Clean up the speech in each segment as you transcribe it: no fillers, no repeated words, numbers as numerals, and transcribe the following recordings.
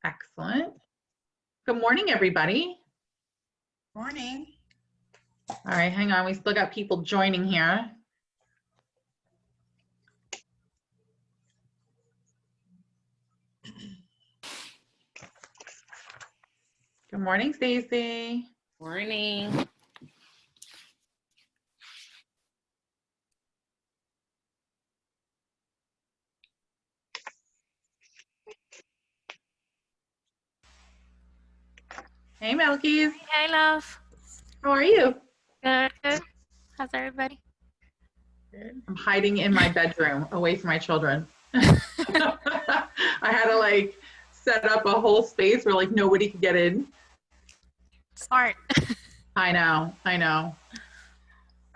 Excellent. Good morning, everybody. Morning. All right, hang on. We still got people joining here. Good morning, Stacy. Morning. Hey, Melkies. Hey, love. How are you? Good, good. How's everybody? Good. I'm hiding in my bedroom away from my children. I had to set up a whole space where nobody could get in. Smart. I know.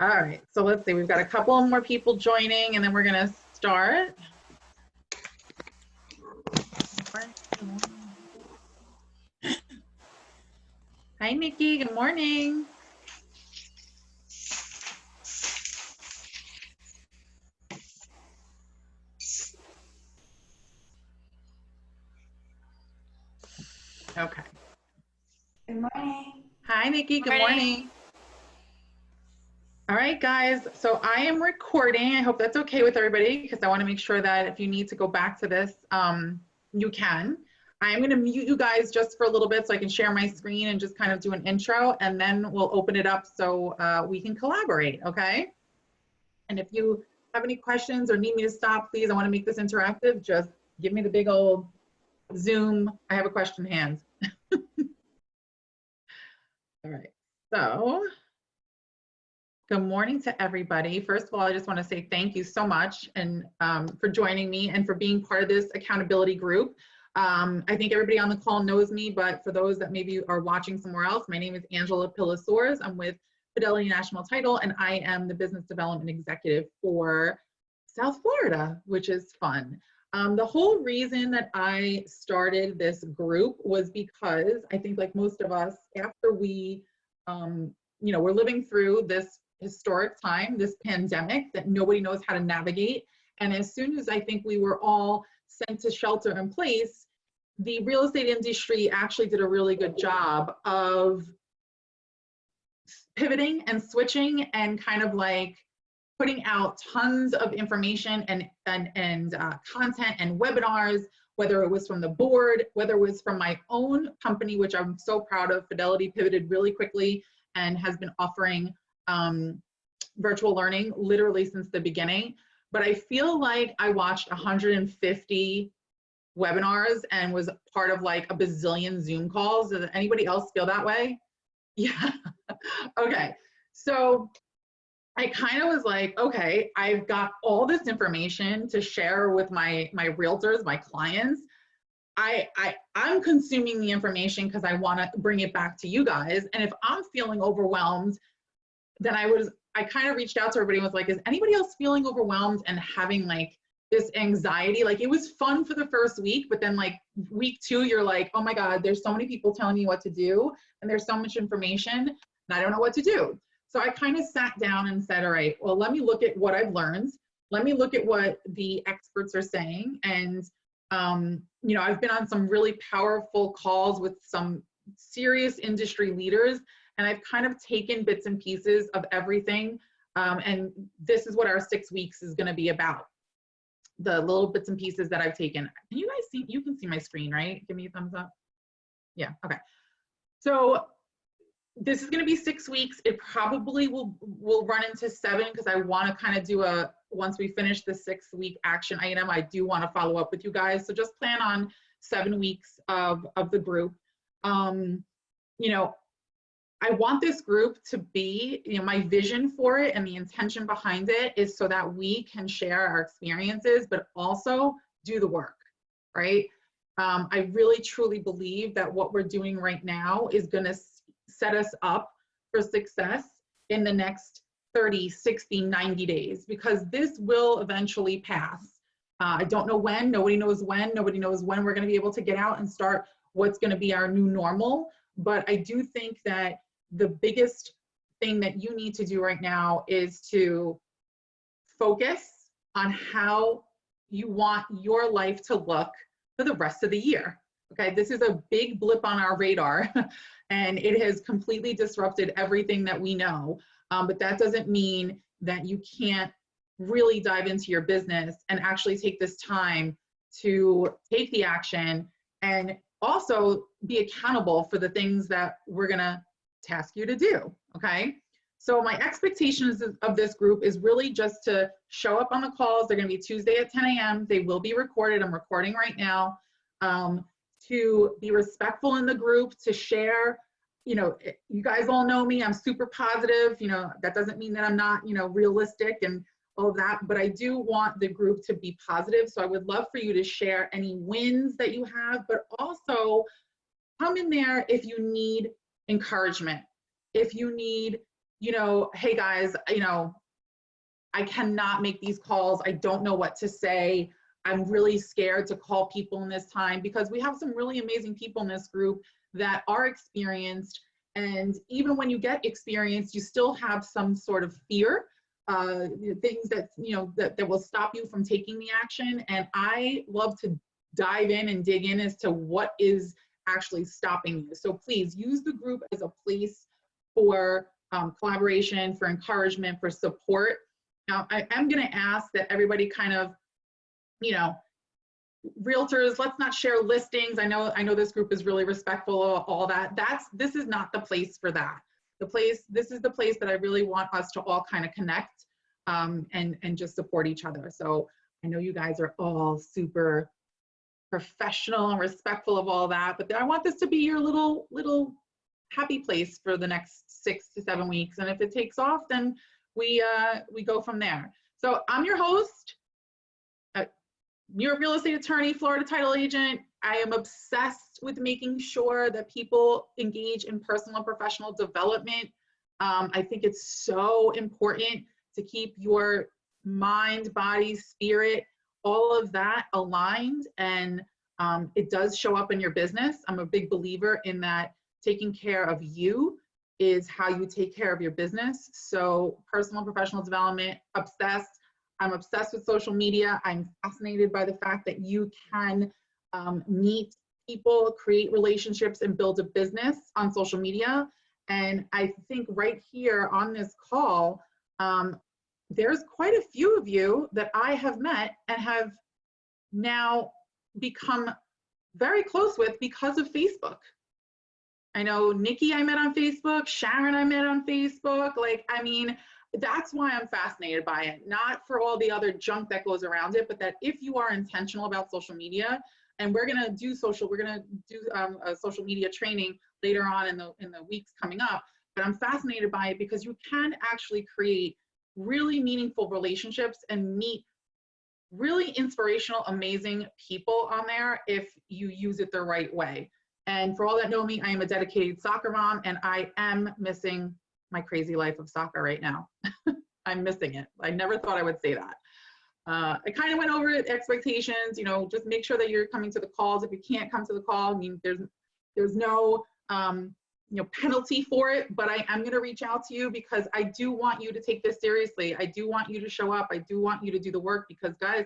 All right, so let's see. We've got a couple more people joining and then we're gonna start. Hi, Nikki. Good morning. Okay. Good morning. Hi, Nikki. Good morning. All right, guys. So I am recording. I hope that's okay with everybody because I want to make sure that if you need to go back to this, you can. I'm going to mute you guys just for a little bit so I can share my screen and just kind of do an intro, and then we'll open it up so we can collaborate, okay? And if you have any questions or need me to stop, please, I want to make this interactive. Just give me the big old Zoom, I have a question hand. All right, so good morning to everybody. First of all, I just want to say thank you so much and for joining me and for being part of this accountability group. I think everybody on the call knows me, but for those that maybe are watching somewhere else, my name is Angela Pilasores. I'm with Fidelity National Title, and I am the Business Development Executive for South Florida, which is fun. The whole reason that I started this group was because I think, like most of us, after we, we're living through this historic time, this pandemic that nobody knows how to navigate. And as soon as I think we were all sent to shelter in place, the real estate industry actually did a really good job of pivoting and switching and kind of putting out tons of information and content and webinars, whether it was from the board, whether it was from my own company, which I'm so proud of. Fidelity pivoted really quickly and has been offering virtual learning literally since the beginning. But I feel like I watched 150 webinars and was part of a bazillion Zoom calls. Does anybody else feel that way? Yeah. Okay. So I kind of was like, okay, I've got all this information to share with my realtors, my clients. I'm consuming the information because I want to bring it back to you guys. And if I'm feeling overwhelmed, then I kind of reached out to everybody and was like, is anybody else feeling overwhelmed and having this anxiety? It was fun for the first week, but then week 2, you're like, oh my God, there's so many people telling me what to do and there's so much information and I don't know what to do. So I kind of sat down and said, all right, well, let me look at what I've learned. Let me look at what the experts are saying. And, I've been on some really powerful calls with some serious industry leaders, and I've kind of taken bits and pieces of everything. And this is what our 6 weeks is going to be about. The little bits and pieces that I've taken. Can you guys see? You can see my screen, right? Give me a thumbs up. Yeah, okay. So this is going to be 6 weeks. It probably will run into 7 because I want to kind of do once we finish the 6-week action item, I do want to follow up with you guys. So just plan on 7 weeks of the group. I want this group to be, my vision for it and the intention behind it is so that we can share our experiences, but also do the work, right? I really truly believe that what we're doing right now is going to set us up for success in the next 30, 60, 90 days, because this will eventually pass. I don't know when, nobody knows when we're going to be able to get out and start what's going to be our new normal. But I do think that the biggest thing that you need to do right now is to focus on how you want your life to look for the rest of the year. Okay, this is a big blip on our radar and it has completely disrupted everything that we know. But that doesn't mean that you can't really dive into your business and actually take this time to take the action and also be accountable for the things that we're gonna task you to do, okay? So my expectations of this group is really just to show up on the calls. They're gonna be Tuesday at 10 a.m. They will be recorded. I'm recording right now. To be respectful in the group, to share, you know, you guys all know me, I'm super positive, you know, that doesn't mean that I'm not, you know, realistic and all of that, but I do want the group to be positive. So I would love for you to share any wins that you have, but also come in there if you need encouragement. If you need, you know, hey guys, you know, I cannot make these calls. I don't know what to say. I'm really scared to call people in this time, because we have some really amazing people in this group that are experienced. And even when you get experienced, you still have some sort of fear, things that, you know, that will stop you from taking the action. And I love to dive in and dig in as to what is actually stopping you. So please use the group as a place for collaboration, for encouragement, for support. Now, I am going to ask that everybody kind of, you know, realtors, let's not share listings. I know this group is really respectful of all that. This is not the place for that. This is the place that I really want us to all kind of connect and just support each other. So I know you guys are all super professional and respectful of all that, but I want this to be your little happy place for the next 6 to 7 weeks. And if it takes off, then we go from there. So I'm your host, New York real estate attorney, Florida title agent. I am obsessed with making sure that people engage in personal and professional development. I think it's so important to keep your mind, body, spirit, all of that aligned, and it does show up in your business. I'm a big believer in that taking care of you is how you take care of your business. So personal and professional development, obsessed. I'm obsessed with social media. I'm fascinated by the fact that you can meet people, create relationships, and build a business on social media. And I think right here on this call, there's quite a few of you that I have met and have now become very close with because of Facebook. I know Nikki I met on Facebook, Sharon I met on Facebook. Like, I mean, that's why I'm fascinated by it, not for all the other junk that goes around it, but that if you are intentional about social media, and we're gonna do a social media training later on in the weeks coming up, but I'm fascinated by it because you can actually create really meaningful relationships and meet really inspirational, amazing people on there if you use it the right way. And for all that know me, I am a dedicated soccer mom, and I am missing my crazy life of soccer right now. I'm missing it. I never thought I would say that. I kind of went over expectations, you know, just make sure that you're coming to the calls. If you can't come to the call, I mean, there's no, you know, penalty for it, but I am going to reach out to you because I do want you to take this seriously. I do want you to show up. I do want you to do the work because, guys,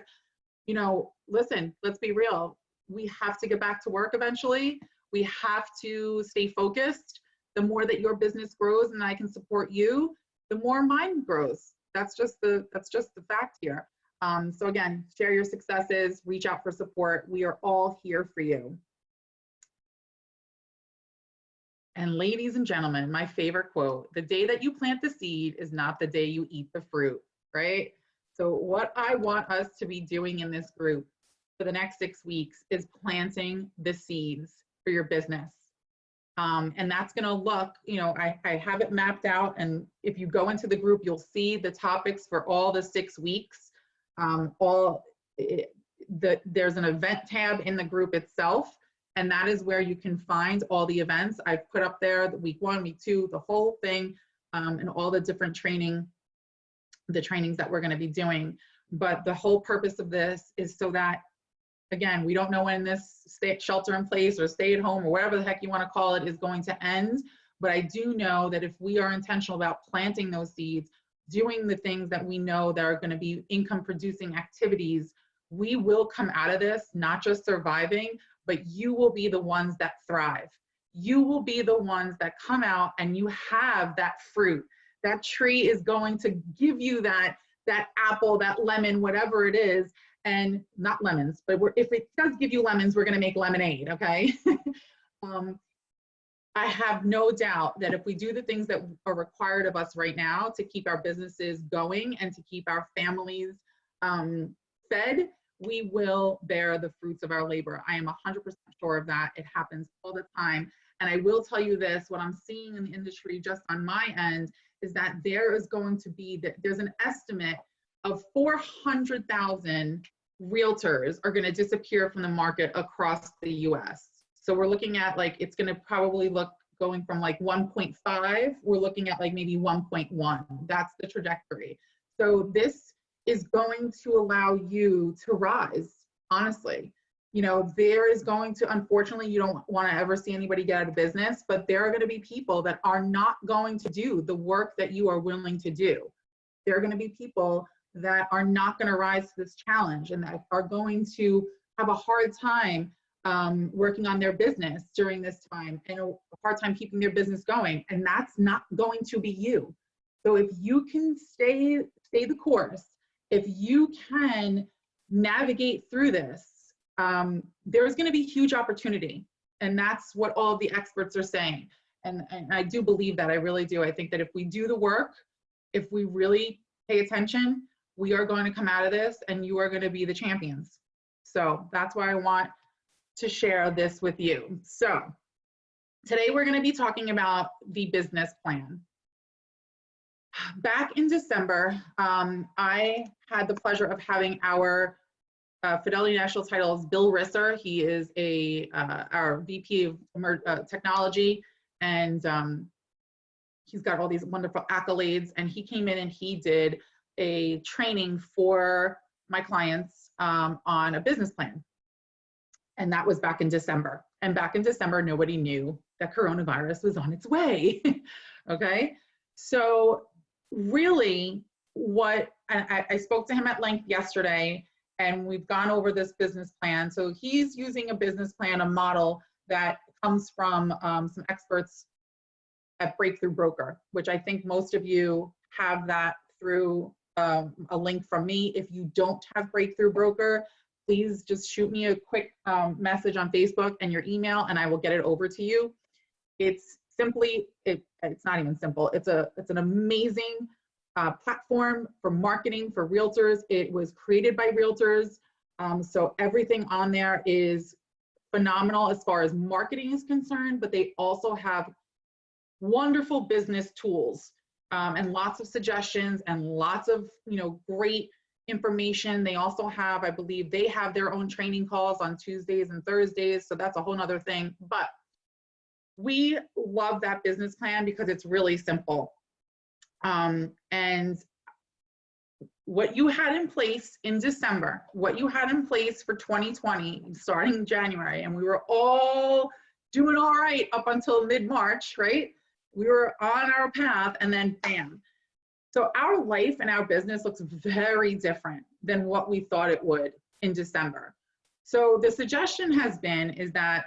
you know, listen, let's be real. We have to get back to work eventually. We have to stay focused. The more that your business grows and I can support you, the more mine grows. That's just the fact here. So again, share your successes, reach out for support. We are all here for you. And ladies and gentlemen, my favorite quote, the day that you plant the seed is not the day you eat the fruit, right? So what I want us to be doing in this group for the next 6 weeks is planting the seeds for your business. And that's going to look, you know, I have it mapped out. And if you go into the group, you'll see the topics for all the 6 weeks. There's an event tab in the group itself. And that is where you can find all the events. I've put up there the week 1, week 2, the whole thing, and all the different trainings that we're going to be doing. But the whole purpose of this is so that, again, we don't know when this shelter in place or stay at home or whatever the heck you want to call it is going to end. But I do know that if we are intentional about planting those seeds, doing the things that we know that are going to be income producing activities, we will come out of this not just surviving, but you will be the ones that thrive. You will be the ones that come out and you have that fruit. That tree is going to give you that apple, that lemon, whatever it is, and not lemons, but if it does give you lemons, we're going to make lemonade, okay? I have no doubt that if we do the things that are required of us right now to keep our businesses going and to keep our families fed, we will bear the fruits of our labor. I am 100% sure of that. It happens all the time. And I will tell you this, what I'm seeing in the industry just on my end is that there is going to be, there's an estimate of 400,000 realtors are going to disappear from the market across the US. So we're looking at like, it's going to probably look going from like 1.5, we're looking at like maybe 1.1. That's the trajectory. So this is going to allow you to rise, honestly. You know, there is going to, unfortunately, you don't want to ever see anybody get out of business, but there are going to be people that are not going to do the work that you are willing to do. There are going to be people that are not going to rise to this challenge and that are going to have a hard time working on their business during this time and a hard time keeping their business going. And that's not going to be you. So if you can stay the course, if you can navigate through this, there's going to be huge opportunity. And that's what all of the experts are saying. And I do believe that, I really do. I think that if we do the work, if we really pay attention, we are going to come out of this and you are going to be the champions. So that's why I want to share this with you. So today we're going to be talking about the business plan. Back in December, I had the pleasure of having our Fidelity National Titles, Bill Risser. He is our VP of Technology, and he's got all these wonderful accolades. And he came in and he did a training for my clients on a business plan. And that was back in December. And back in December, nobody knew that coronavirus was on its way. Okay, so really I spoke to him at length yesterday, and we've gone over this business plan. So he's using a business plan, a model that comes from some experts at Breakthrough Broker, which I think most of you have that through a link from me. If you don't have Breakthrough Broker, please just shoot me a quick message on Facebook and your email, and I will get it over to you. It's simply, it's not even simple. It's an amazing platform for marketing for realtors. It was created by realtors. So everything on there is phenomenal as far as marketing is concerned, but they also have wonderful business tools and lots of suggestions and lots of, great information. They also have, I believe they have their own training calls on Tuesdays and Thursdays. So that's a whole nother thing. But we love that business plan because it's really simple. And what you had in place in December, what you had in place for 2020, starting January, and we were all doing all right up until mid-March, right? We were on our path, and then bam. So our life and our business looks very different than what we thought it would in December. So the suggestion has been is that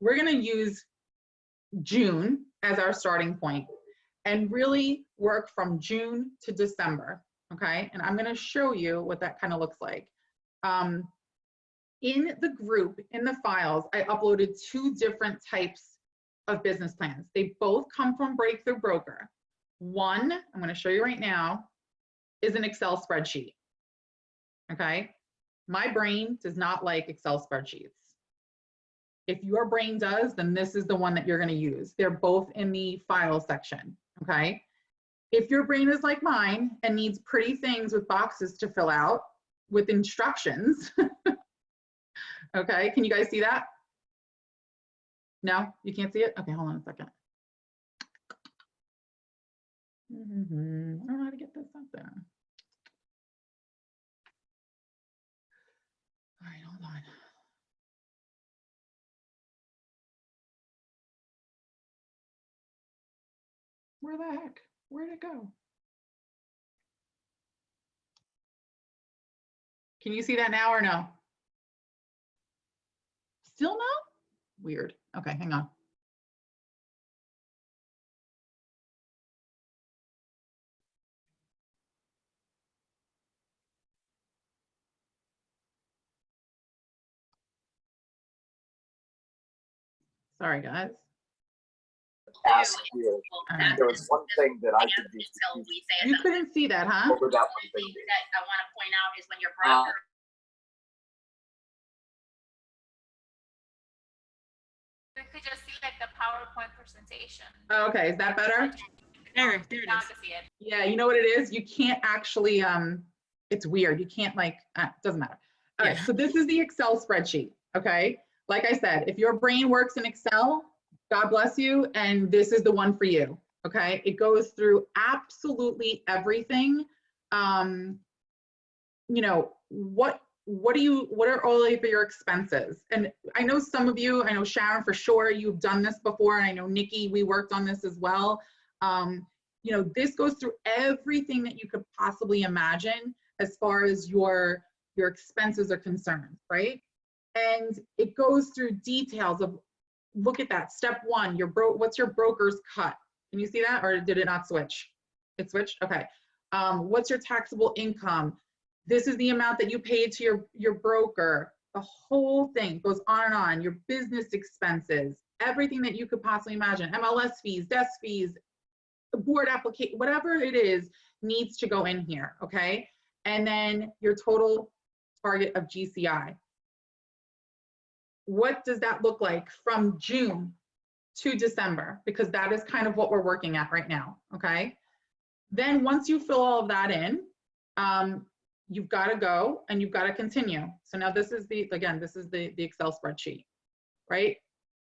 we're going to use June as our starting point and really work from June to December, okay? And I'm going to show you what that kind of looks like. In the group, in the files, I uploaded 2 different types of business plans. They both come from Breakthrough Broker. One, I'm going to show you right now, is an Excel spreadsheet, okay? My brain does not like Excel spreadsheets. If your brain does, then this is the one that you're going to use. They're both in the file section, okay? If your brain is like mine and needs pretty things with boxes to fill out with instructions, okay, can you guys see that? No, you can't see it? Okay, hold on a second. I don't know how to get this up there. All right, hold on. Where the heck? Where'd it go? Can you see that now or no? Still no? Weird. Okay, hang on. Sorry, guys. Ask you. There was one thing that I could do. You couldn't see that, huh? What would that one thing be? That I want to point out is when your broker We could just see like the PowerPoint presentation. Oh, okay, is that better? There it is. Now to see it. Yeah, you know what it is? You can't actually, it's weird. You can't like, doesn't matter. All right, so this is the Excel spreadsheet, okay? Like I said, if your brain works in Excel, God bless you, and this is the one for you, okay? It goes through absolutely everything. You know, what are all of your expenses? And I know some of you, I know Sharon for sure, you've done this before, and I know Nikki, we worked on this as well. You know, this goes through everything that you could possibly imagine as far as your expenses are concerned, right? And it goes through details of, look at that, step one, what's your broker's cut? Can you see that, or did it not switch? It switched, okay. What's your taxable income? This is the amount that you paid to your broker. The whole thing goes on and on. Your business expenses, everything that you could possibly imagine, MLS fees, desk fees, the board application, whatever it is, needs to go in here, okay? And then your total target of GCI. What does that look like from June to December? Because that is kind of what we're working at right now, okay? Then once you fill all of that in, you've got to go and you've got to continue. So now this is again, this is the Excel spreadsheet, right?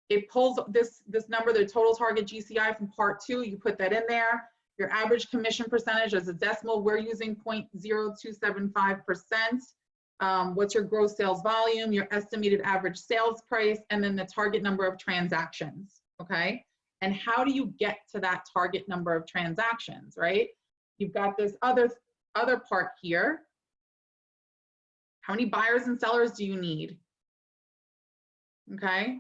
It pulls this number, the total target GCI from part 2, you put that in there. Your average commission percentage as a decimal, we're using 0.0275%. What's your gross sales volume, your estimated average sales price, and then the target number of transactions, okay? And how do you get to that target number of transactions, right? You've got this other part here. How many buyers and sellers do you need? Okay.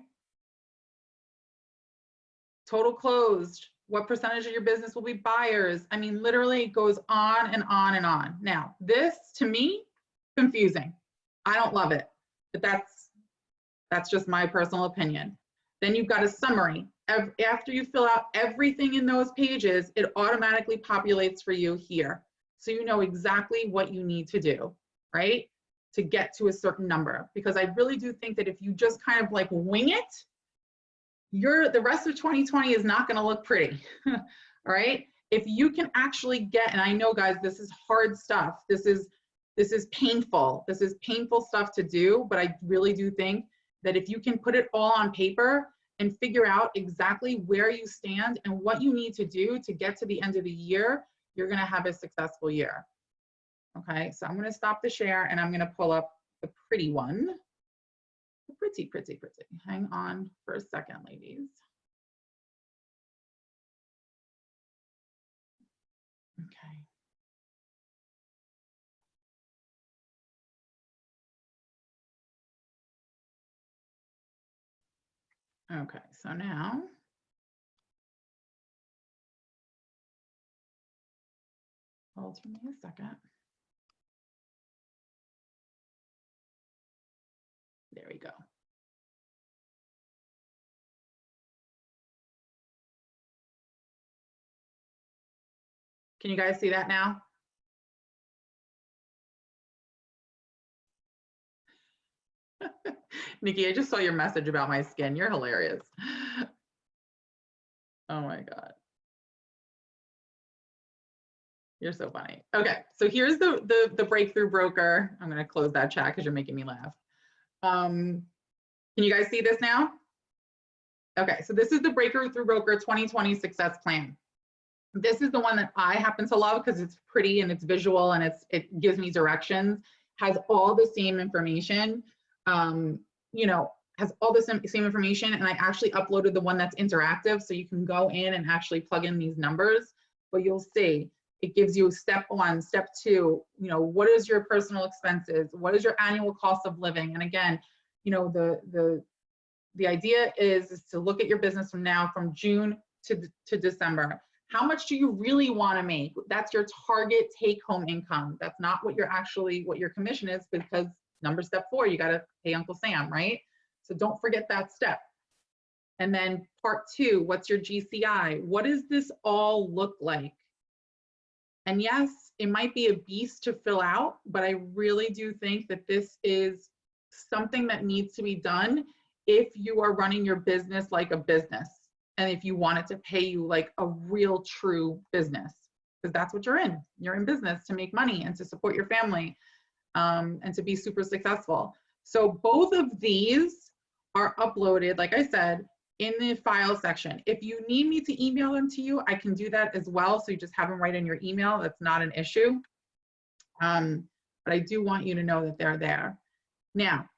Total closed. What percentage of your business will be buyers? I mean, literally it goes on and on and on. Now, this to me, confusing. I don't love it, but that's just my personal opinion. Then you've got a summary. After you fill out everything in those pages, it automatically populates for you here. So you know exactly what you need to do, right? To get to a certain number. Because I really do think that if you just kind of like wing it, the rest of 2020 is not going to look pretty. All right? If you can actually get, and I know guys, this is hard stuff. This is painful. This is painful stuff to do, but I really do think that if you can put it all on paper and figure out exactly where you stand and what you need to do to get to the end of the year, you're going to have a successful year. Okay, so I'm going to stop the share and I'm going to pull up the pretty one. Pretty. Hang on for a second, ladies. Okay. Okay, so now hold for me a second. There we go. Can you guys see that now? Nikki, I just saw your message about my skin. You're hilarious. Oh my God. You're so funny. Okay, so here's the breakthrough broker. I'm going to close that chat because you're making me laugh. Can you guys see this now? Okay, so this is the Breakthrough Broker 2020 Success Plan. This is the one that I happen to love because it's pretty and it's visual and it gives me directions, has all the same information, you know, has all the same information, and I actually uploaded the one that's interactive so you can go in and actually plug in these numbers. But you'll see It gives you step 1, step 2, you know, what is your personal expenses? What is your annual cost of living? And again, you know, the idea is to look at your business from now, from June to December. How much do you really want to make? That's your target take-home income. That's not what what your commission is, because step 4, you got to pay Uncle Sam, right? So don't forget that step. And then part 2, what's your GCI? What does this all look like? And yes, it might be a beast to fill out, but I really do think that this is something that needs to be done if you are running your business like a business, and if you want it to pay you like a real true business, because that's what you're in. You're in business to make money and to support your family, and to be super successful. So both of these are uploaded, like I said, in the file section. If you need me to email them to you, I can do that as well. So you just have them right in your email. That's not an issue. But I do want you to know that they're there. Now,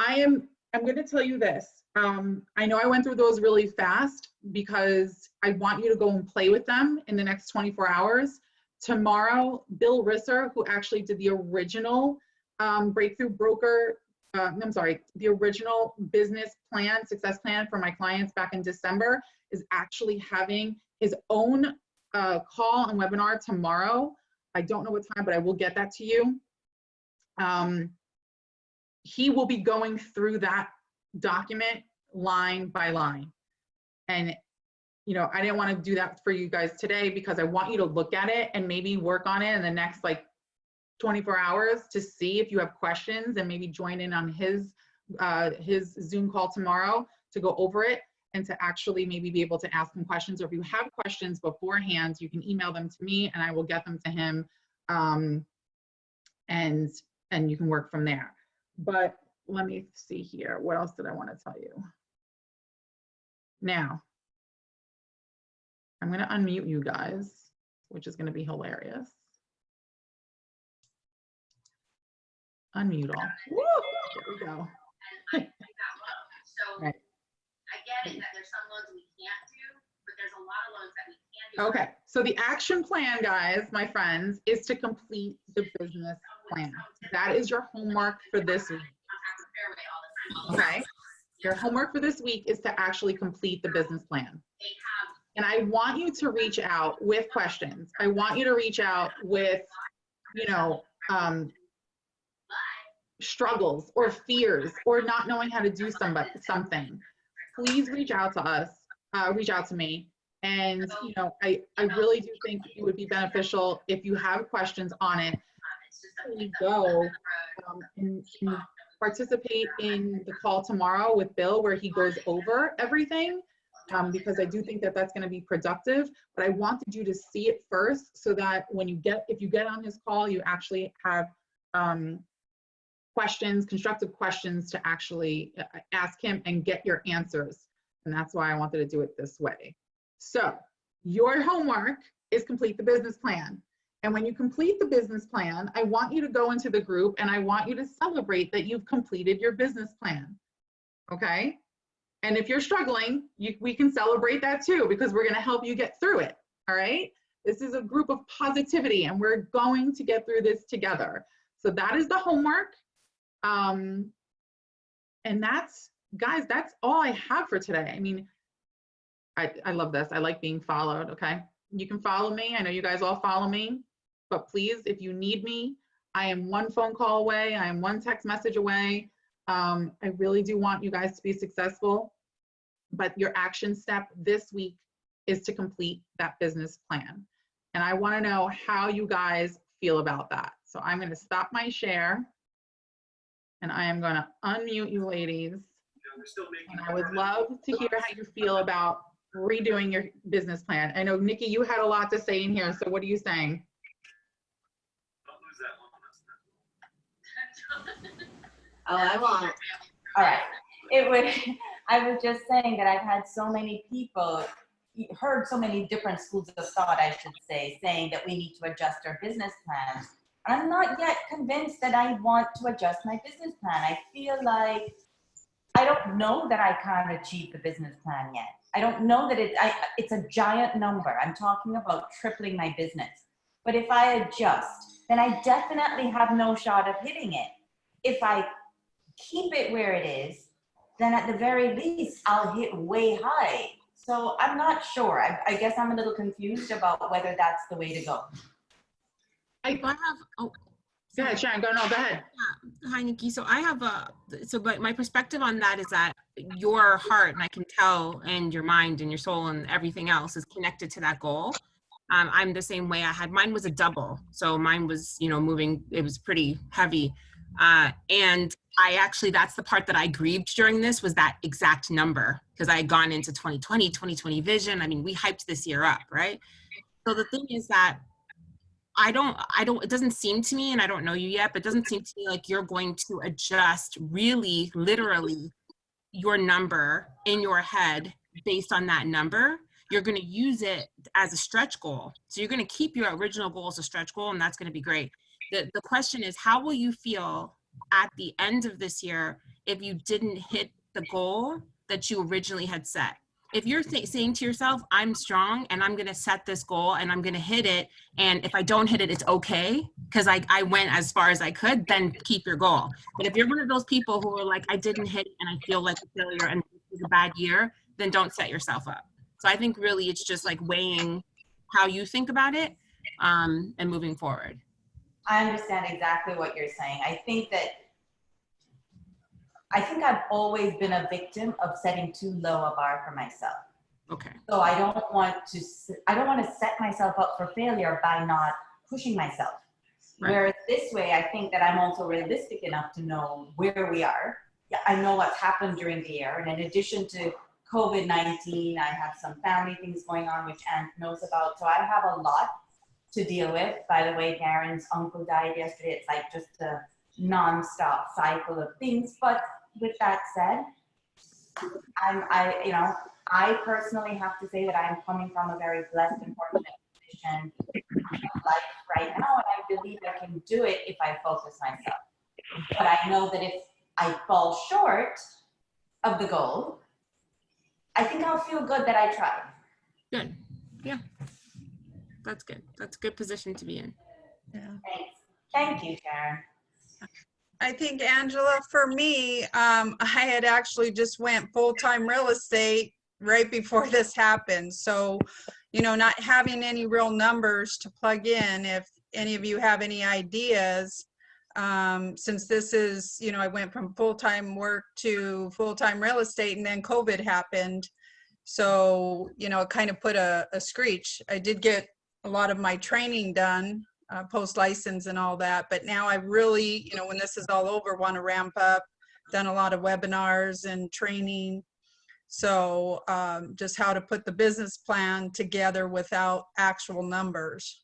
I'm going to tell you this. I know I went through those really fast because I want you to go and play with them in the next 24 hours. Tomorrow, Bill Risser, who actually did the original Breakthrough Broker, the original business plan, success plan for my clients back in December, is actually having his own call and webinar tomorrow. I don't know what time, but I will get that to you. He will be going through that document line by line. And, you know, I didn't want to do that for you guys today because I want you to look at it and maybe work on it in the next like 24 hours to see if you have questions, and maybe join in on his Zoom call tomorrow to go over it and to actually maybe be able to ask him questions. Or if you have questions beforehand, you can email them to me and I will get them to him, and you can work from there. But let me see here. What else did I want to tell you? Now, I'm going to unmute you guys, which is going to be hilarious. Unmute all. Woo! There we go. So Right. I get it that there's some loans we can't do, but there's a lot of loans that we can do. Okay, so the action plan, guys, my friends, is to complete the business plan. That is your homework for this week. Okay, your homework for this week is to actually complete the business plan. And I want you to reach out with questions. I want you to reach out with, you know, struggles or fears or not knowing how to do something. Please reach out to us, reach out to me. And, you know, I really do think it would be beneficial if you have questions on it, to go and participate in the call tomorrow with Bill, where he goes over everything, because I do think that that's going to be productive. But I wanted you to see it first, so that when if you get on his call, you actually have questions, constructive questions to actually ask him and get your answers. And that's why I wanted to do it this way. So your homework is complete the business plan. And when you complete the business plan, I want you to go into the group and I want you to celebrate that you've completed your business plan. Okay? And if you're struggling, we can celebrate that too, because we're going to help you get through it. All right? This is a group of positivity and we're going to get through this together. So that is the homework. And that's, guys, that's all I have for today. I mean, I love this. I like being followed. Okay. You can follow me. I know you guys all follow me, but please, if you need me, I am one phone call away. I am one text message away. I really do want you guys to be successful, but your action step this week is to complete that business plan. And I want to know how you guys feel about that. So I'm going to stop my share and I am going to unmute you ladies. And I would love to hear how you feel about redoing your business plan. I know, Nikki, you had a lot to say in here. So what are you saying? Oh, I won't. All right. I was just saying that I've had so many people, heard so many different schools of thought, I should say, saying that we need to adjust our business plans. And I'm not yet convinced that I want to adjust my business plan. I feel like I don't know that I can't achieve the business plan yet. I don't know that it's a giant number. I'm talking about tripling my business. But if I adjust, then I definitely have no shot of hitting it. If I keep it where it is, then at the very least, I'll hit way high. So I'm not sure. I guess I'm a little confused about whether that's the way to go. Go ahead, Sharon, go ahead. Hi, Nikki. So I have but my perspective on that is that your heart, and I can tell, and your mind and your soul and everything else is connected to that goal. I'm the same way. Mine was a double. So mine was, moving, it was pretty heavy. And that's the part that I grieved during this, was that exact number, because I had gone into 2020 vision. I mean, we hyped this year up, right? So the thing is that it doesn't seem to me, and I don't know you yet, but it doesn't seem to me like you're going to adjust really, literally, your number in your head based on that number. You're going to use it as a stretch goal. So you're going to keep your original goal as a stretch goal, and that's going to be great. The question is, how will you feel at the end of this year if you didn't hit the goal that you originally had set? If you're saying to yourself, I'm strong and I'm going to set this goal and I'm going to hit it, and if I don't hit it, it's okay because I went as far as I could, then keep your goal. But if you're one of those people who are like, I didn't hit it and I feel like a failure and it's a bad year, then don't set yourself up. So I think really it's just like weighing how you think about it and moving forward. I understand exactly what you're saying. I think I've always been a victim of setting too low a bar for myself. Okay. So I don't want to set myself up for failure by not pushing myself. Right. Whereas this way, I think that I'm also realistic enough to know where we are. Yeah, I know what's happened during the year. And in addition to COVID-19, I have some family things going on, which Anne knows about. So I have a lot to deal with. By the way, Darren's uncle died yesterday. It's like just a non-stop cycle of things. But with that said, I personally have to say that I'm coming from a very blessed and fortunate position in life right now, and I believe I can do it if I focus myself. But I know that if I fall short of the goal, I think I'll feel good that I tried. Good. Yeah. That's good. That's a good position to be in. Yeah. Thanks. Thank you, Sharon. I think, Angela, for me, I had actually just went full-time real estate right before this happened. So, not having any real numbers to plug in, if any of you have any ideas, since this is, I went from full-time work to full-time real estate, and then COVID happened. So, it kind of put a screech. I did get a lot of my training done, post-license and all that, but now I really, when this is all over, want to ramp up. Done a lot of webinars and training. So just how to put the business plan together without actual numbers.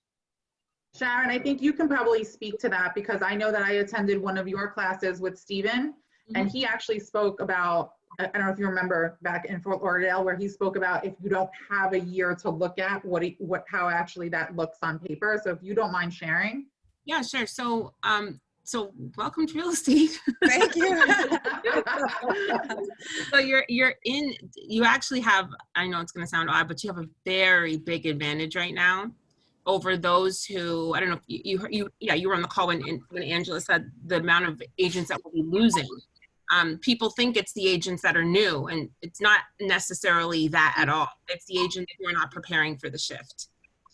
Sharon, I think you can probably speak to that, because I know that I attended one of your classes with Stephen, and he actually spoke about, I don't know if you remember back in Fort Lauderdale, where he spoke about if you don't have a year to look at how actually that looks on paper. So if you don't mind sharing. Yeah, sure. So welcome to real estate. Thank you. So you actually have, I know it's going to sound odd, but you have a very big advantage right now over those who, I don't know if you were on the call when Angela said the amount of agents that will be losing. People think it's the agents that are new, and it's not necessarily that at all. It's the agents who are not preparing for the shift.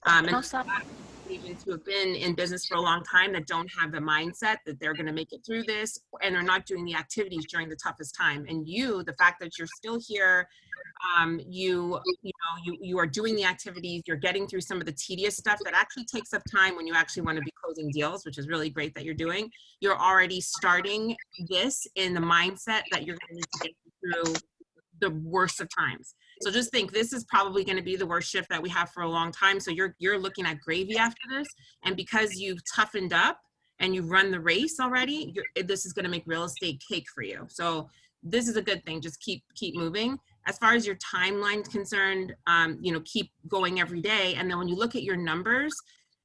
And agents who have been in business for a long time that don't have the mindset that they're going to make it through this, and are not doing the activities during the toughest time. And the fact that you're still here, you are doing the activities, you're getting through some of the tedious stuff that actually takes up time when you actually want to be closing deals, which is really great that you're doing. You're already starting this in the mindset that you're going to need to get through the worst of times. So just think, this is probably going to be the worst shift that we have for a long time. So you're looking at gravy after this. And because you've toughened up and you've run the race already, this is going to make real estate cake for you. So this is a good thing. Just keep moving. As far as your timeline concerned, keep going every day. And then when you look at your numbers,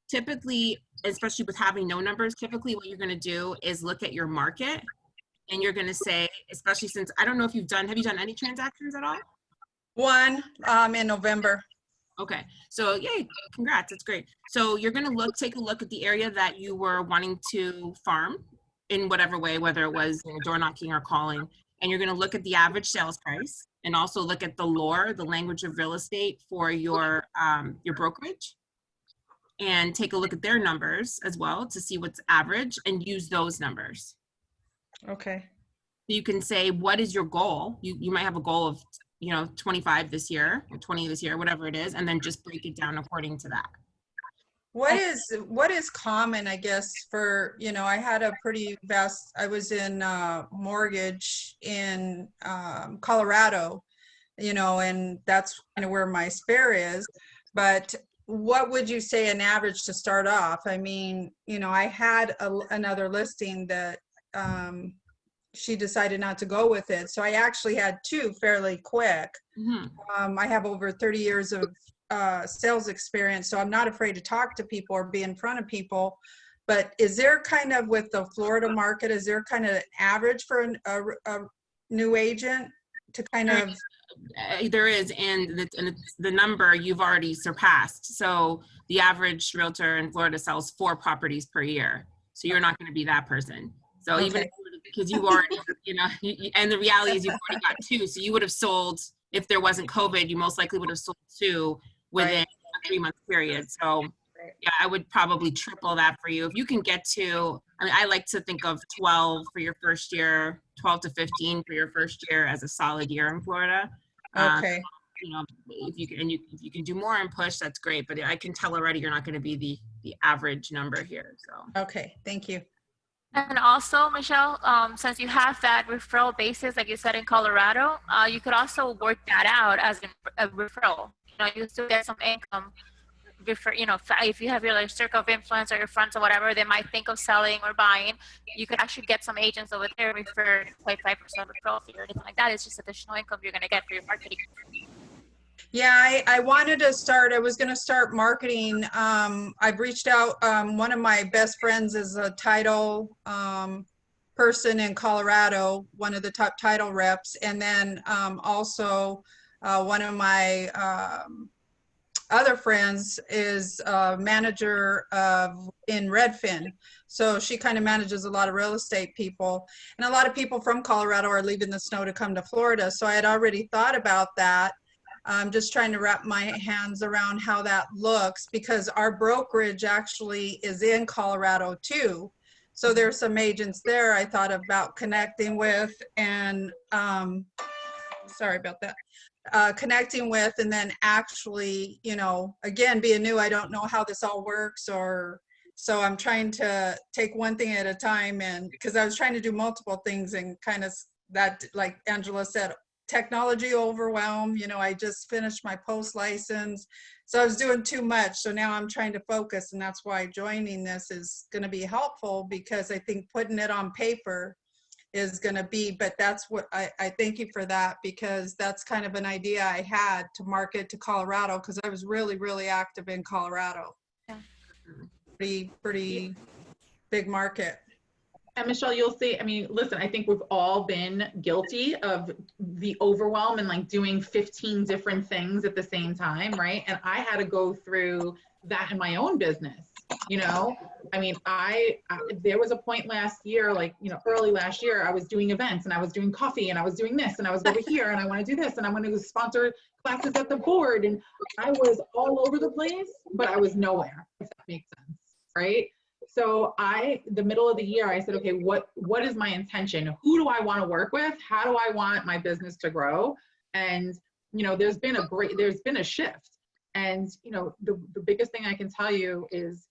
typically, especially with having no numbers, typically what you're going to do is look at your market. And you're going to say, especially since, I don't know if have you done any transactions at all? One in November. Okay, so yay, congrats, that's great. So you're gonna take a look at the area that you were wanting to farm in whatever way, whether it was, you know, door knocking or calling, and you're gonna look at the average sales price and also look at the lore, the language of real estate for your brokerage, and take a look at their numbers as well to see what's average and use those numbers. Okay. You can say, what is your goal? You might have a goal of, you know, 25 this year or 20 this year, whatever it is, and then just break it down according to that. What is common, I guess, for, you know, I had a pretty vast, I was in mortgage in Colorado, you know, and that's kind of where my sphere is. But what would you say an average to start off? I mean, you know, I had another listing that she decided not to go with it. So I actually had two fairly quick. Mm-hmm. I have over 30 years of sales experience, so I'm not afraid to talk to people or be in front of people. But is there kind of, with the Florida market, is there kind of an average for a new agent to kind of? There is, and it's the number you've already surpassed. So the average realtor in Florida sells 4 properties per year. So you're not going to be that person. So Okay. even if, because you already, you know, and the reality is you've already got 2. So you would have sold, if there wasn't COVID, you most likely would have sold 2 within a 3-month period. So yeah, I would probably triple that for you. If you can get to, I mean, I like to think of 12 for your first year, 12 to 15 for your first year as a solid year in Florida. Okay. You know, if you can do more and push, that's great. But I can tell already you're not going to be the average number here. So Okay, thank you. And also, Michelle, since you have that referral basis, like you said in Colorado, you could also work that out as a referral. You know, you still get some income. You know, if you have your like circle of influence or your friends or whatever, they might think of selling or buying. You could actually get some agents over there refer 25% referral fee or anything like that. It's just additional income you're going to get for your marketing. Yeah, I wanted to start, I was going to start marketing. I've reached out, one of my best friends is a title person in Colorado, one of the top title reps. And then also one of my other friends is a manager in Redfin. So she kind of manages a lot of real estate people. And a lot of people from Colorado are leaving the snow to come to Florida. So I had already thought about that. I'm just trying to wrap my hands around how that looks, because our brokerage actually is in Colorado too. So there's some agents there I thought about connecting with, and sorry about that, connecting with, and then actually, you know, again, being new, I don't know how this all works, or so I'm trying to take one thing at a time. And because I was trying to do multiple things, and kind of that, like Angela said, technology overwhelm. You know, I just finished my post license, so I was doing too much. So now I'm trying to focus, and that's why joining this is going to be helpful, because I think putting it on paper is going to be, but that's what I thank you for that, because that's kind of an idea I had to market to Colorado, because I was really, really active in Colorado. Yeah. Pretty big market. And Michelle, you'll see, I mean, listen, I think we've all been guilty of the overwhelm and like doing 15 different things at the same time, right? And I had to go through that in my own business, you know? I mean, there was a point last year, like, you know, early last year, I was doing events, and I was doing coffee, and I was doing this, and I was over here, and I want to do this, and I'm going to sponsor classes at the board. And I was all over the place, but I was nowhere, if that makes sense, right? So the middle of the year, I said, okay, what is my intention? Who do I want to work with? How do I want my business to grow? And, you know, there's been a shift. And, you know, the biggest thing I can tell you is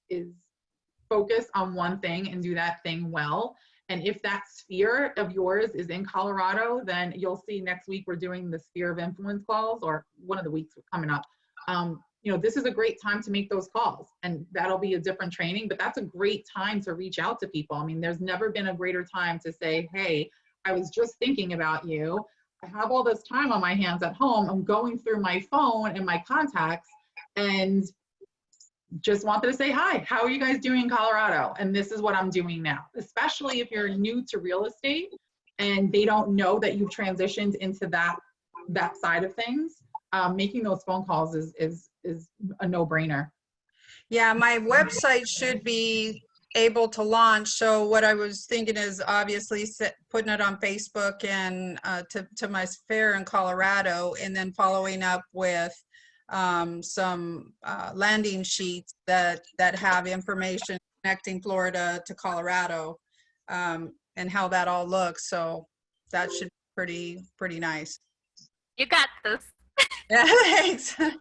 focus on one thing and do that thing well. And if that sphere of yours is in Colorado, then you'll see next week we're doing the sphere of influence calls, or one of the weeks coming up. You know, this is a great time to make those calls, and that'll be a different training, but that's a great time to reach out to people. I mean, there's never been a greater time to say, hey, I was just thinking about you. I have all this time on my hands at home. I'm going through my phone and my contacts, and just wanted to say, hi, how are you guys doing in Colorado? And this is what I'm doing now, especially if you're new to real estate and they don't know that you've transitioned into that side of things. Making those phone calls is is a no-brainer. Yeah, my website should be able to launch. So what I was thinking is obviously putting it on Facebook and to my fair in Colorado, and then following up with some landing sheets that have information connecting Florida to Colorado, and how that all looks. So that should be pretty nice. You got this. Yeah, thanks. Good,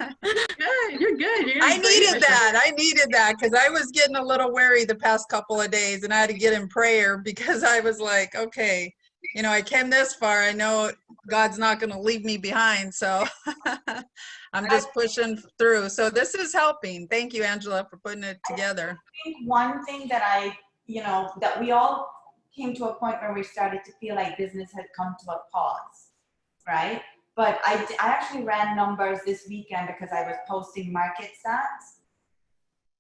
you're good. You're I doing great, needed Michelle. that. I needed that because I was getting a little wary the past couple of days, and I had to get in prayer because I was like, okay, you know, I came this far. I know God's not going to leave me behind. So I'm just pushing through. So this is helping. Thank you, Angela, for putting it together. I think one thing that that we all came to a point where we started to feel like business had come to a pause, right? But I actually ran numbers this weekend because I was posting market stats.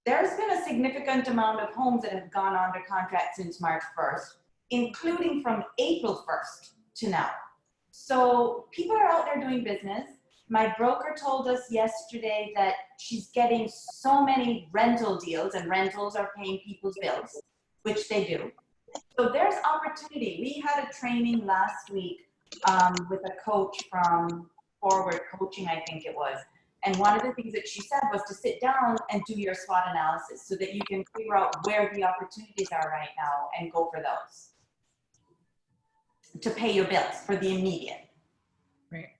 There's been a significant amount of homes that have gone under contract since March 1st, including from April 1st to now. So people are out there doing business. My broker told us yesterday that she's getting so many rental deals, and rentals are paying people's bills, which they do. So there's opportunity. We had a training last week with a coach from Forward Coaching, I think it was. And one of the things that she said was to sit down and do your SWOT analysis so that you can figure out where the opportunities are right now and go for those to pay your bills for the immediate. Right.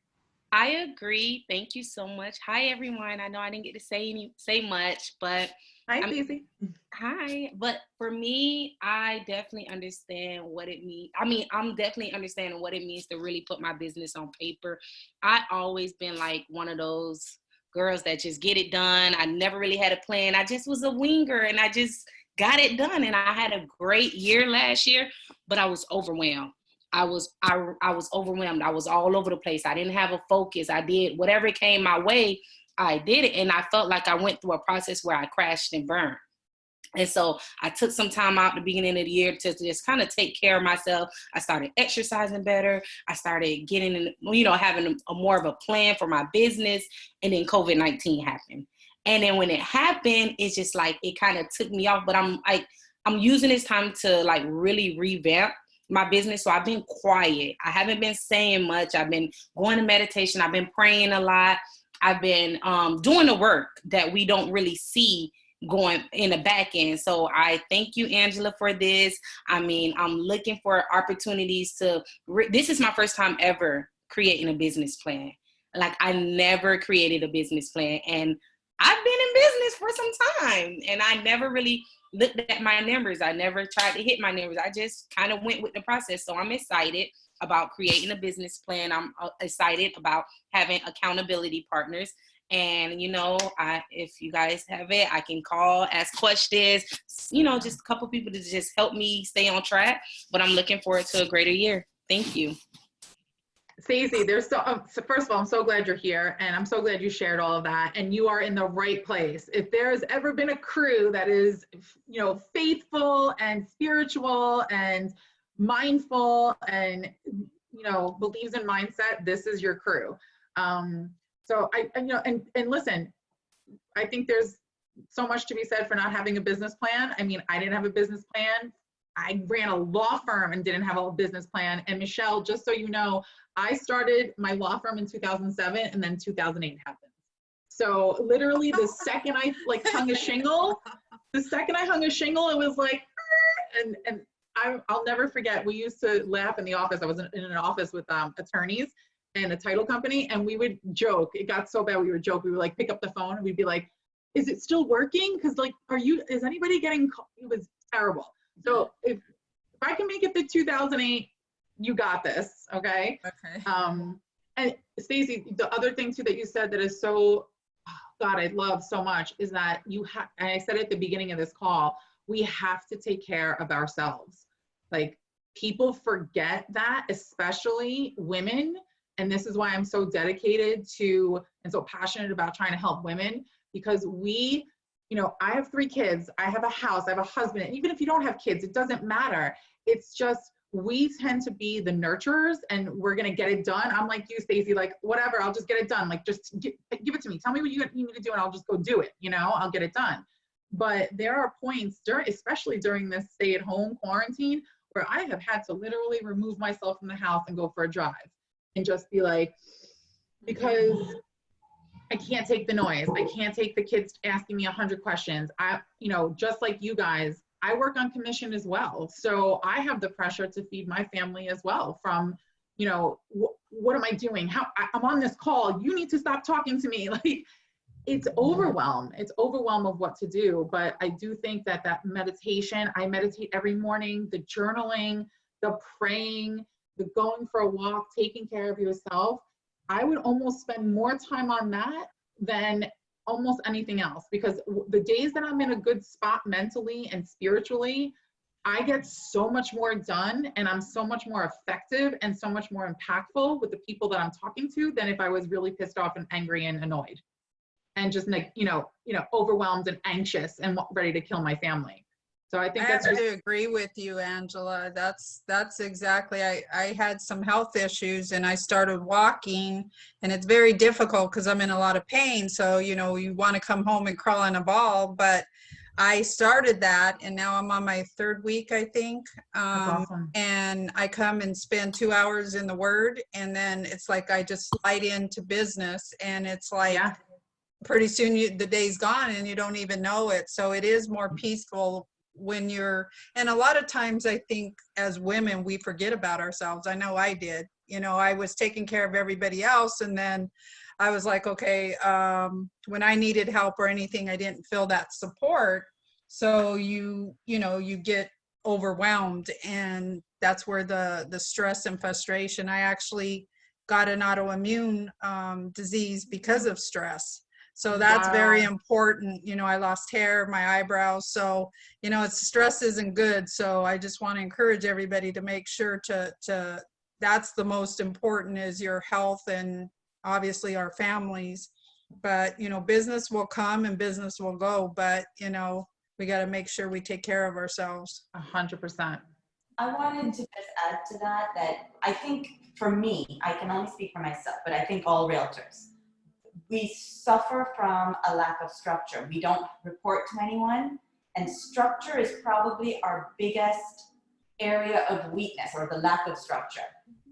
I agree. Thank you so much. Hi, everyone. I know I didn't get to say much, but Hi, Stacey. hi. But for me, I definitely understand what it means. I mean, I'm definitely understanding what it means to really put my business on paper. I always been like one of those girls that just get it done. I never really had a plan. I just was a winger and I just got it done. And I had a great year last year, but I was overwhelmed. I was overwhelmed. I was all over the place. I didn't have a focus. I did whatever came my way. I did it. And I felt like I went through a process where I crashed and burned. And so I took some time out at the beginning of the year to just kind of take care of myself. I started exercising better. I started getting, having a more of a plan for my business. And then COVID-19 happened. And then when it happened, it's just like, it kind of took me off, but I'm using this time to like really revamp my business. So I've been quiet. I haven't been saying much. I've been going to meditation. I've been praying a lot. I've been doing the work that we don't really see going in the back end. So I thank you, Angela, for this. I mean, I'm looking for opportunities this is my first time ever creating a business plan. Like, I never created a business plan, and I've been in business for some time, and I never really looked at my numbers. I never tried to hit my numbers. I just kind of went with the process. So I'm excited about creating a business plan. I'm excited about having accountability partners. And, if you guys have it, I can call, ask questions, just a couple people to just help me stay on track. But I'm looking forward to a greater year. Thank you. Stacey, so first of all, I'm so glad you're here, and I'm so glad you shared all of that, and you are in the right place. If there's ever been a crew that is, faithful and spiritual and mindful and, believes in mindset, this is your crew. So and listen, I think there's so much to be said for not having a business plan. I mean, I didn't have a business plan. I ran a law firm and didn't have a business plan. And Michelle, just so you know, I started my law firm in 2007, and then 2008 happened. So literally the second I hung a shingle, it was like, and I'll never forget, we used to laugh in the office. I was in an office with attorneys and a title company, and we would joke. It got so bad, we would joke. We would like pick up the phone and we'd be like, is it still working? Because is anybody getting called? It was terrible. So if I can make it to 2008, you got this, okay? Okay. And Stacey, the other thing too that you said that is so, God, I love so much is that and I said at the beginning of this call, we have to take care of ourselves. Like, people forget that, especially women. And this is why I'm so dedicated to and so passionate about trying to help women, because I have 3 kids, I have a house, I have a husband. And even if you don't have kids, it doesn't matter. It's just, we tend to be the nurturers and we're going to get it done. I'm like you, Stacey, like, whatever, I'll just get it done. Like, just give it to me. Tell me what you need me to do and I'll just go do it. You know, I'll get it done. But there are points especially during this stay-at-home quarantine, where I have had to literally remove myself from the house and go for a drive and just be like, because I can't take the noise. I can't take the kids asking me 100 questions. You know, just like you guys, I work on commission as well. So I have the pressure to feed my family as well from, you know, what am I doing? I'm on this call. You need to stop talking to me. Like, it's overwhelm. It's overwhelm of what to do. But I do think that meditation, I meditate every morning, the journaling, the praying, the going for a walk, taking care of yourself. I would almost spend more time on that than almost anything else, because the days that I'm in a good spot mentally and spiritually, I get so much more done and I'm so much more effective and so much more impactful with the people that I'm talking to than if I was really pissed off and angry and annoyed and just like, you know, overwhelmed and anxious and ready to kill my family. So I think that's I have to agree with you, Angela. That's exactly, I had some health issues and I started walking, and it's very difficult because I'm in a lot of pain. So, you know, you want to come home and crawl in a ball, but I started that and now I'm on my 3rd week, I think. That's awesome. And I come and spend 2 hours in the Word, and then it's like I just slide into business, and it's like, yeah, pretty soon the day's gone and you don't even know it. So it is more peaceful when you're, and a lot of times I think as women, we forget about ourselves. I know I did. You know, I was taking care of everybody else, and then I was like, okay, when I needed help or anything, I didn't feel that support. So you know, you get overwhelmed, and that's where the stress and frustration. I actually got an autoimmune disease because of stress. So that's very important. You know, I lost hair, my eyebrows. So, you know, stress isn't good. So I just want to encourage everybody to make sure to that's the most important, is your health and obviously our families. But, you know, business will come and business will go. But, you know, we got to make sure we take care of ourselves. 100%. I wanted to just add to that I think for me, I can only speak for myself, but I think all realtors, we suffer from a lack of structure. We don't report to anyone, and structure is probably our biggest area of weakness, or the lack of structure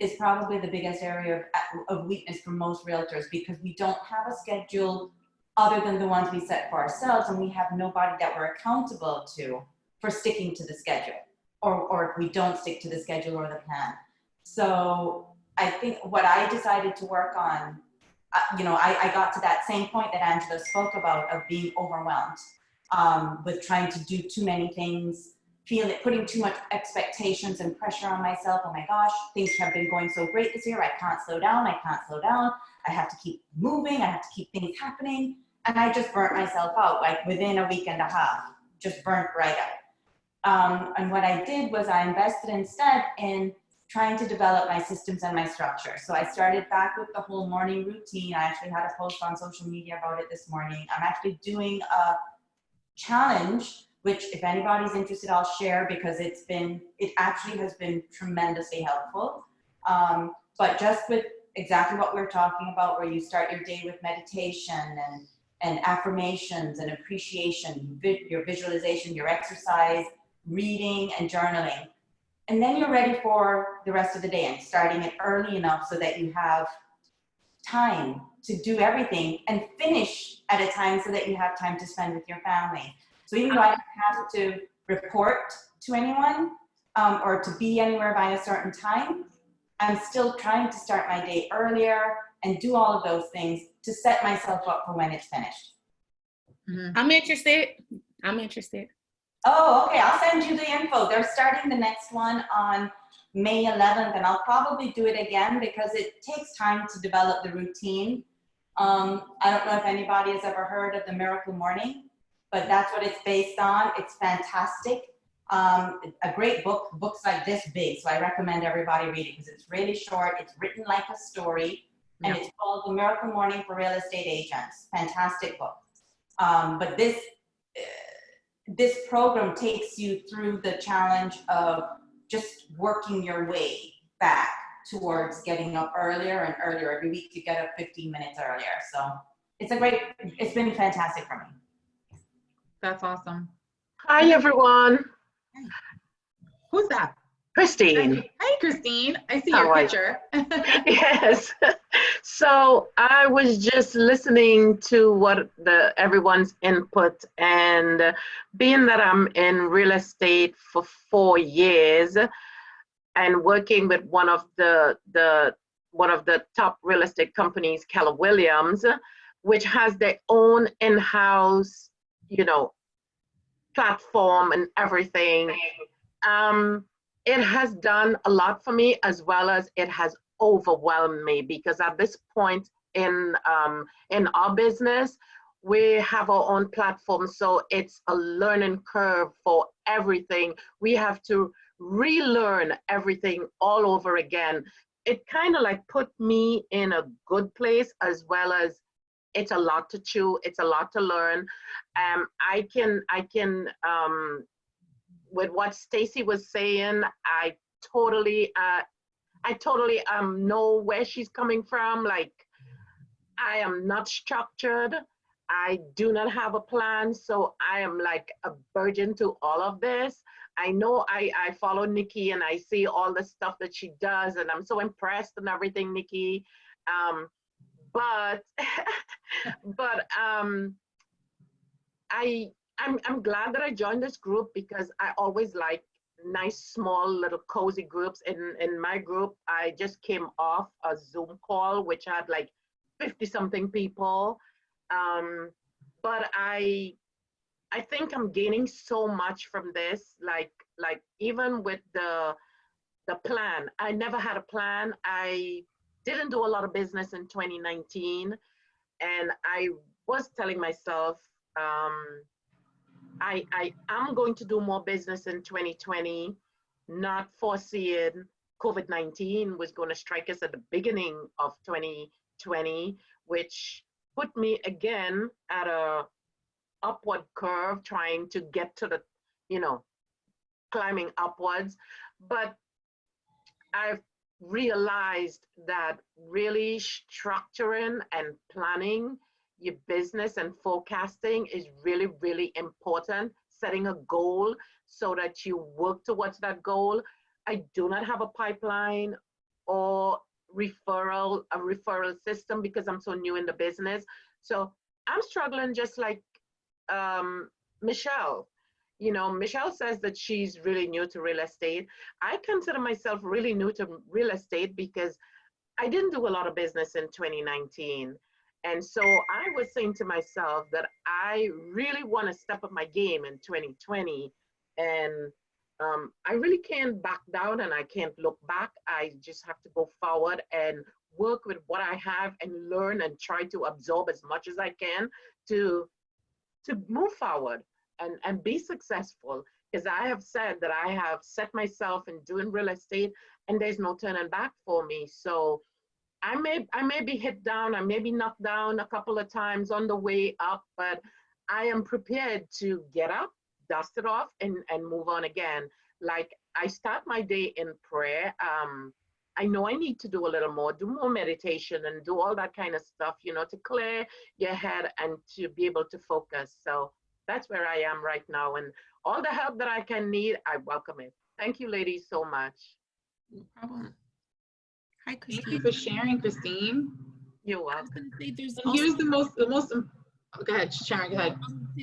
is probably the biggest area of weakness for most realtors, because we don't have a schedule other than the ones we set for ourselves, and we have nobody that we're accountable to for sticking to the schedule, or if we don't stick to the schedule or the plan. So I think what I decided to work on, you know, I got to that same point that Angela spoke about, of being overwhelmed with trying to do too many things, putting too much expectations and pressure on myself. Oh my gosh, things have been going so great this year. I can't slow down. I can't slow down. I have to keep moving. I have to keep things happening. And I just burnt myself out, like within a week and a half, just burnt right out. And what I did was I invested instead in trying to develop my systems and my structure. So I started back with the whole morning routine. I actually had a post on social media about it this morning. I'm actually doing a challenge, which if anybody's interested, I'll share, because it actually has been tremendously helpful. But just with exactly what we're talking about, where you start your day with meditation and affirmations and appreciation, your visualization, your exercise, reading and journaling. And then you're ready for the rest of the day, and starting it early enough so that you have time to do everything, and finish at a time so that you have time to spend with your family. So even though I don't have to report to anyone or to be anywhere by a certain time, I'm still trying to start my day earlier and do all of those things to set myself up for when it's finished. Mm-hmm. I'm interested. Oh, okay. I'll send you the info. They're starting the next one on May 11th, and I'll probably do it again because it takes time to develop the routine. I don't know if anybody has ever heard of the Miracle Morning, but that's what it's based on. It's fantastic. A great book. Books like this big, so I recommend everybody read it because it's really short. It's written like a story, and it's called The Miracle Morning for Real Estate Agents. Fantastic book. But this program takes you through the challenge of just working your way back towards getting up earlier and earlier. Every week you get up 15 minutes earlier. So it's been fantastic for me. That's awesome. Hi, everyone. Who's that? Christine. Hi, Christine. I see How your are you? picture. Yes. So I was just listening to what everyone's input, and being that I'm in real estate for 4 years and working with one of the top real estate companies, Keller Williams, which has their own in-house, platform and everything. It has done a lot for me, as well as it has overwhelmed me, because at this point in our business, we have our own platform, so it's a learning curve for everything. We have to relearn everything all over again. It kind of like put me in a good place, as well as it's a lot to chew, it's a lot to learn. I can with what Stacy was saying, I totally know where she's coming from. Like, I am not structured. I do not have a plan, so I am like a virgin to all of this. I know I follow Nikki and I see all the stuff that she does, and I'm so impressed and everything, Nikki. But I'm glad that I joined this group, because I always like nice, small, little cozy groups. In my group, I just came off a Zoom call, which had like 50-something people. But I think I'm gaining so much from this. Like even with the plan, I never had a plan. I didn't do a lot of business in 2019, and I was telling myself, I am going to do more business in 2020, not foreseeing COVID-19 was going to strike us at the beginning of 2020, which put me again at a upward curve, trying to get to the, climbing upwards. But I've realized that really structuring and planning your business and forecasting is really, really important. Setting a goal so that you work towards that goal. I do not have a pipeline or a referral system, because I'm so new in the business. So I'm struggling just like Michelle. Michelle says that she's really new to real estate. I consider myself really new to real estate because I didn't do a lot of business in 2019. And so I was saying to myself that I really want to step up my game in 2020. And I really can't back down, and I can't look back. I just have to go forward and work with what I have and learn and try to absorb as much as I can to move forward and be successful. Because I have said that I have set myself in doing real estate, and there's no turning back for me. So I may be hit down, I may be knocked down a couple of times on the way up, but I am prepared to get up, dust it off, and move on again. Like, I start my day in prayer. I know I need to do a little more, do more meditation and do all that kind of stuff, to clear your head and to be able to focus. So that's where I am right now. And all the help that I can need, I welcome it. Thank you, ladies, so much. No problem. Hi, Christine. Thank you for sharing, Christine. You're I was welcome. going to say there's And here's the most, go ahead, Sharon, go ahead.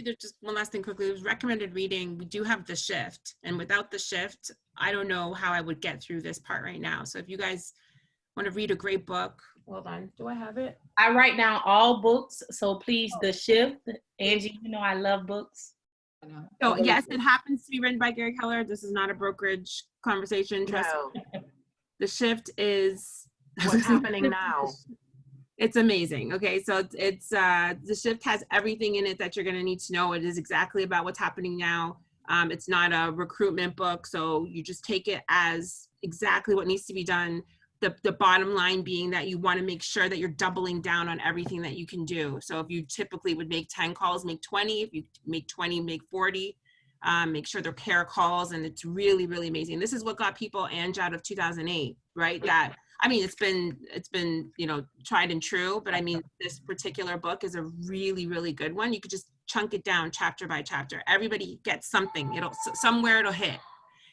There's just one last thing quickly. There's recommended reading. We do have the shift, and without the shift, I don't know how I would get through this part right now. So if you guys want to read a great book, hold on, do I have it? I write down all books, so please, The Shift. Angie, I love books. So yes, it happens to be written by Gary Keller. This is not a brokerage conversation. Trust me. The Shift is what's happening now. It's amazing. Okay, so it's The Shift has everything in it that you're going to need to know. It is exactly about what's happening now. It's not a recruitment book, so you just take it as exactly what needs to be done. The bottom line being that you want to make sure that you're doubling down on everything that you can do. So if you typically would make 10 calls, make 20. If you make 20, make 40. make sure their care calls, and it's really, really amazing. This is what got people Ange out of 2008, right? That, I mean, it's been, you know, tried and true, but I mean, this particular book is a really, really good one. You could just chunk it down chapter by chapter. Everybody gets something. Somewhere it'll hit,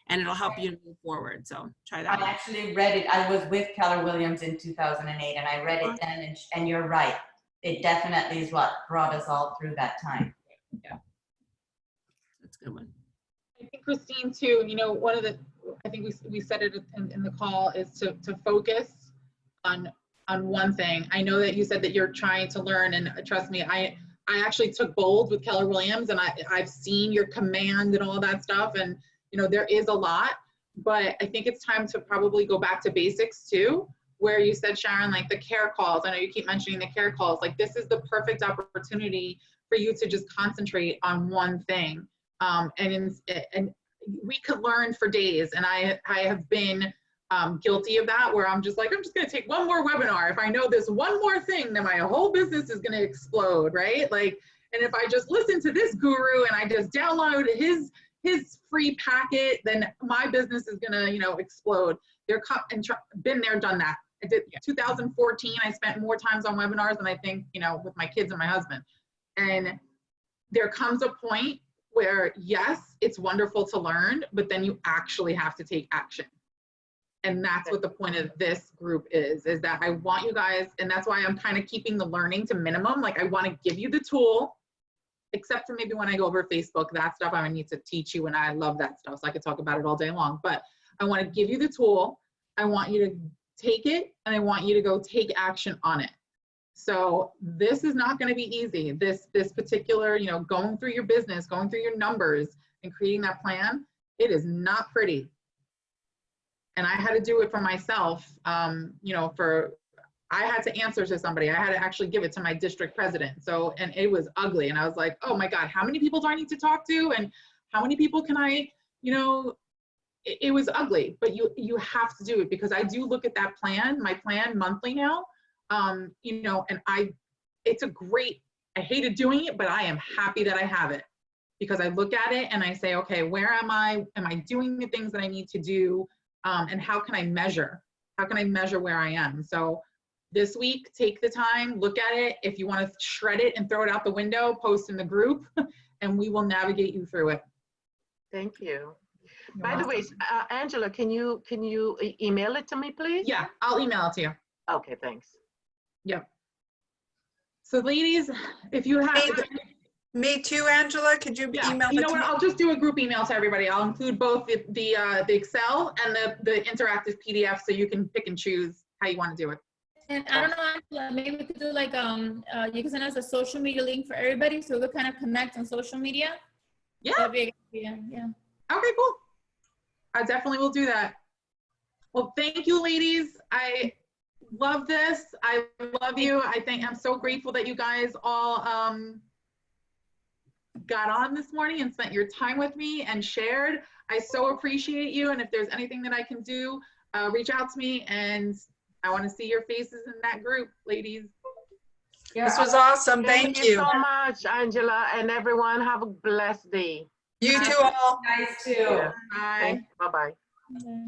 and it'll help you move forward. So try that. I actually read it. I was with Keller Williams in 2008, and I read it then, and you're right. It definitely is what brought us all through that time. Yeah. That's a good one. I think Christine too, you know, one of the, I think we said it in the call, is to focus on one thing. I know that you said that you're trying to learn, and trust me, I actually took Bold with Keller Williams, and I've seen your command and all that stuff, and you know, there is a lot, but I think it's time to probably go back to basics too, where you said, Sharon, like the care calls. I know you keep mentioning the care calls. Like, this is the perfect opportunity for you to just concentrate on one thing. And we could learn for days. And I have been guilty of that, where I'm just like, I'm just going to take one more webinar. If I know this one more thing, then my whole business is going to explode, right? Like, and if I just listen to this guru and I just download his free packet, then my business is going to, you know, explode. Been there, done that. I did 2014. I spent more times on webinars than I think, you know, with my kids and my husband. And there comes a point where, yes, it's wonderful to learn, but then you actually have to take action. And that's what the point of this group is that I want you guys, and that's why I'm kind of keeping the learning to minimum. Like, I want to give you the tool, except for maybe when I go over Facebook, that stuff I need to teach you, and I love that stuff, so I could talk about it all day long. But I want to give you the tool. I want you to take it, and I want you to go take action on it. So this is not going to be easy. This particular, you know, going through your business, going through your numbers and creating that plan, it is not pretty. And I had to do it for myself. You know, I had to answer to somebody. I had to actually give it to my district president. So, and it was ugly. And I was like, oh my God, how many people do I need to talk to? And how many people can I, you know, it was ugly, but you have to do it, because I do look at that plan, my plan monthly now, you know, and it's a great, I hated doing it, but I am happy that I have it, because I look at it and I say, okay, where am I doing the things that I need to do? And how can I measure? How can I measure where I am? So this week, take the time, look at it. If you want to shred it and throw it out the window, post in the group, and we will navigate you through it. Thank you. You're By the way, Angela, can you email it to me, please? Yeah, I'll email it to you. Okay, thanks. Yep. So ladies, if you have, Me too, Angela. Could you email you it know to what? me? I'll just do a group email to everybody. I'll include both the Excel and the interactive PDF, so you can pick and choose how you want to do it. And I don't know, Angela, maybe we could do like, you can send us a social media link for everybody, so we kind of connect on social media. Yeah. That'd be a good idea. Yeah. Okay, cool. I definitely will do that. Well, thank you, ladies. I love this. I love you. I think I'm so grateful that you guys all got on this morning and spent your time with me and shared. I so appreciate you. And if there's anything that I can do, reach out to me, and I want to see your faces in that group, ladies. This was awesome. Thank you. So much, Angela, and everyone. Have a blessed day. You too all. Guys too. Bye. Bye-bye. Okay.